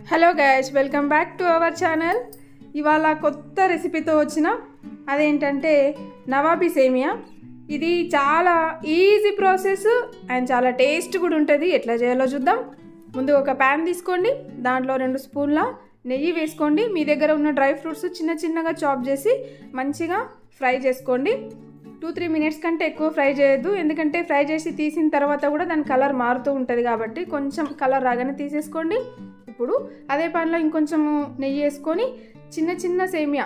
Hello guys, welcome back to our channel. ఇవాళ కొత్త రెసిపీతో వచ్చిన అదేంటంటే నవాబీ సేమియా. ఇది చాలా ఈజీ ప్రాసెస్ అండ్ చాలా టేస్ట్ కూడా ఉంటుంది. ఎట్లా చేయాలో చూద్దాం. ముందు ఒక ప్యాన్ తీసుకోండి, దాంట్లో 2 స్పూన్ల నెయ్యి వేసుకోండి. మీ దగ్గర ఉన్న డ్రై ఫ్రూట్స్ చిన్న చిన్నగా చాప్ చేసి మంచిగా ఫ్రై చేసుకోండి. 2-3 మినిట్స్ కంటే ఎక్కువ ఫ్రై చేయొద్దు, ఎందుకంటే ఫ్రై చేసి తీసిన తర్వాత కూడా దాని కలర్ మారుతూ ఉంటుంది కాబట్టి కొంచెం కలర్ రాగానే తీసేసుకోండి. ఇప్పుడు అదే పాన్లో ఇంకొంచెం నెయ్యి వేసుకొని చిన్న చిన్న సేమియా,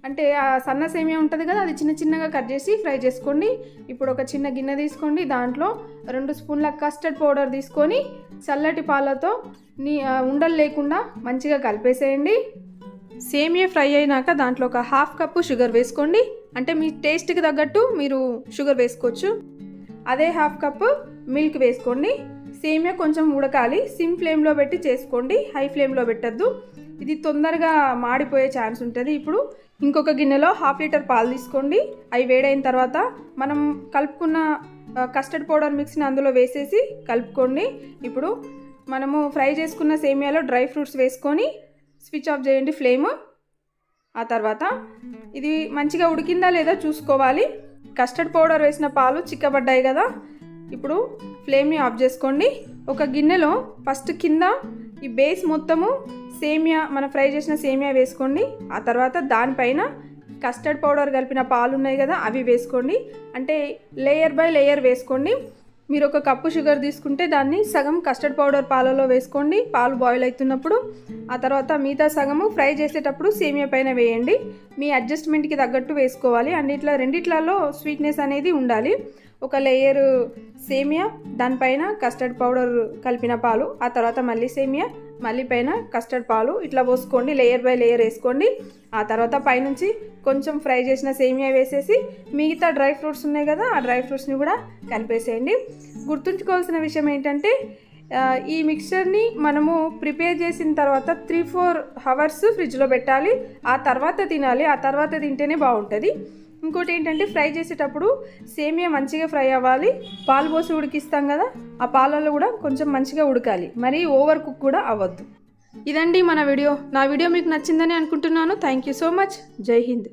అంటే ఆ సన్న సేమియా ఉంటుంది కదా, అది చిన్న చిన్నగా కట్ చేసి ఫ్రై చేసుకోండి. ఇప్పుడు ఒక చిన్న గిన్నె తీసుకోండి, దాంట్లో 2 స్పూన్ల కస్టర్డ్ పౌడర్ తీసుకొని చల్లటి పాలతో ఉండలు లేకుండా మంచిగా కలిపేసేయండి. సేమియా ఫ్రై అయినాక దాంట్లో ఒక 1/2 కప్పు షుగర్ వేసుకోండి. అంటే మీ టేస్ట్కి తగ్గట్టు మీరు షుగర్ వేసుకోవచ్చు. అదే 1/2 కప్పు మిల్క్ వేసుకోండి. సేమియా కొంచెం ఉడకాలి, సిమ్ ఫ్లేమ్లో పెట్టి చేసుకోండి, హై ఫ్లేమ్లో పెట్టద్దు, ఇది తొందరగా మాడిపోయే ఛాన్స్ ఉంటుంది. ఇప్పుడు ఇంకొక గిన్నెలో 1/2 లీటర్ పాలు తీసుకోండి. అవి వేడైన తర్వాత మనం కలుపుకున్న కస్టర్డ్ పౌడర్ మిక్స్ని అందులో వేసేసి కలుపుకోండి. ఇప్పుడు మనము ఫ్రై చేసుకున్న సేమియాలో డ్రై ఫ్రూట్స్ వేసుకొని స్విచ్ ఆఫ్ చేయండి ఫ్లేమ్. ఆ తర్వాత ఇది మంచిగా ఉడికిందా లేదా చూసుకోవాలి. కస్టర్డ్ పౌడర్ వేసిన పాలు చిక్కబడ్డాయి కదా, ఇప్పుడు ఫ్లేమ్ని ఆఫ్ చేసుకోండి. ఒక గిన్నెలో ఫస్ట్ కింద ఈ బేస్ మొత్తము సేమియా, మనం ఫ్రై చేసిన సేమియా వేసుకోండి. ఆ తర్వాత దానిపైన కస్టర్డ్ పౌడర్ కలిపిన పాలు ఉన్నాయి కదా, అవి వేసుకోండి. అంటే లేయర్ బై లేయర్ వేసుకోండి. మీరు 1 కప్పు షుగర్ తీసుకుంటే దాన్ని సగం కస్టర్డ్ పౌడర్ పాలలో వేసుకోండి, పాలు బాయిల్ అవుతున్నప్పుడు. ఆ తర్వాత మిగతా సగము ఫ్రై చేసేటప్పుడు సేమియా పైన వేయండి. మీ అడ్జస్ట్మెంట్కి తగ్గట్టు వేసుకోవాలి. రెండిట్లలో స్వీట్నెస్ అనేది ఉండాలి. ఒక లేయర్ సేమియా, దానిపైన కస్టర్డ్ పౌడర్ కలిపిన పాలు, ఆ తర్వాత మళ్ళీ సేమియా, మళ్ళీ పైన కస్టర్డ్ పాలు, ఇట్లా పోసుకోండి. లేయర్ బై లేయర్ వేసుకోండి. ఆ తర్వాత పైనుంచి కొంచెం ఫ్రై చేసిన సేమియా వేసేసి మిగతా డ్రై ఫ్రూట్స్ ఉన్నాయి కదా, ఆ డ్రై ఫ్రూట్స్ని కూడా కలిపేసేయండి. గుర్తుంచుకోవాల్సిన విషయం ఏంటంటే ఈ మిక్చర్ని మనము ప్రిపేర్ చేసిన తర్వాత 3-4 అవర్స్ ఫ్రిడ్జ్లో పెట్టాలి. ఆ తర్వాత తినాలి, ఆ తర్వాత తింటేనే బాగుంటుంది. ఇంకోటి ఏంటంటే ఫ్రై చేసేటప్పుడు సేమియా మంచిగా ఫ్రై అవ్వాలి. పాలు పోసి ఉడికిస్తాం కదా, ఆ పాలలో కూడా కొంచెం మంచిగా ఉడకాలి, మరీ ఓవర్ కుక్ కూడా అవ్వద్దు. ఇదండి మన వీడియో. నా వీడియో మీకు నచ్చిందని అనుకుంటున్నాను. Thank you so much. జై హింద్.